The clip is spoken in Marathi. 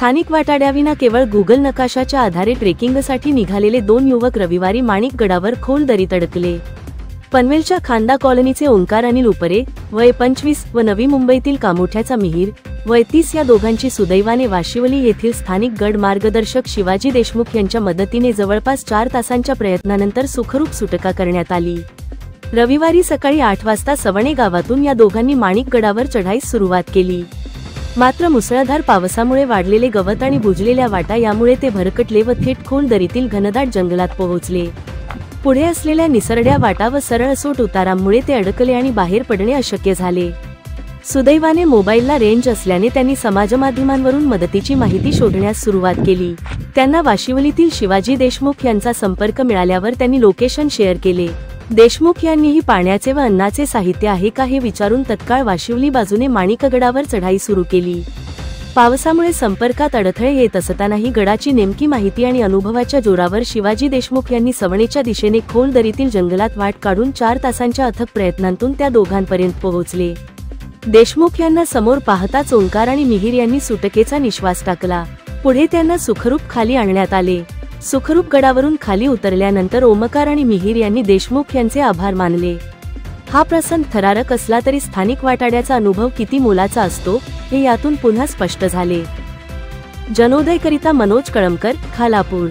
स्थानिक वाटाड्याविना केवळ गुगल नकाशाच्या आधारे ट्रेकिंगसाठी निघालेले दोन युवक रविवारी माणिकगडावर खोल दरीत अडकले। पनवेलच्या खांदा कॉलनीचे ओंकार अनिल उपरे वय 25 व नवी मुंबईतील कामोठ्याचा मिहीर वय 30 या दोघांची सुदैवाने वाशिवली येथील स्थानिक गड मार्गदर्शक शिवाजी देशमुख यांच्या मदतीने जवळपास 4 तासांच्या प्रयत्नानंतर सुखरूप सुटका करण्यात आली। रविवारी सकाळी 8 वाजता सवणे गावातून या दोघांनी माणिकगडावर चढाईस सुरुवात केली। मात्र मुसळधार पावसामुळे वाढलेले गवत आणि बुजलेल्या वाटा यामुळे ते भरकटले व थेट खोल दरीतील घनदाट जंगलात पोहोचले। पुढे असलेल्या निसरड्या वाटा व सरळसोट उतारांमुळे ते अडकले आणि बाहेर पडणे अशक्य झाले। सुदैवाने मोबाईलला रेंज असल्याने त्यांनी समाजमाध्यमांवरून मदतीची माहिती शोधण्यास सुरुवात केली। त्यांना वाशिवलीतील शिवाजी देशमुख यांचा संपर्क मिळाल्यावर त्यांनी लोकेशन शेअर केले। देशमुख यांनीही पाण्याचे व अन्नाचे साहित्य आहे का हे विचारून तत्काळ वाशिवली बाजूने माणिकगडावर चढाई सुरू केली। पावसामुळे संपर्कात अडथळे येत असतानाही गडाची नेमकी माहिती आणि अनुभवाच्या जोरावर शिवाजी देशमुख यांनी सवणेच्या दिशेने खोल दरीतील जंगलात वाट काढून 4 तासांच्या अथक प्रयत्नांतून त्या दोघांपर्यंत पोहोचले। देशमुख यांना समोर पाहताच ओंकार आणि मिहीर यांनी सुटकेचा निश्वास टाकला। पुढे त्यांना सुखरूप खाली आणण्यात आले। सुखरूप गडावरून खाली उतरल्यानंतर ओमकार आणि मिहीर यांनी देशमुख यांचे आभार मानले। हा प्रसंग थरारक असला तरी स्थानिक वाटाड्याचा अनुभव किती मोलाचा असतो हे यातून पुन्हा स्पष्ट झाले। जनोदयकरिता मनोज कळमकर, खालापूर।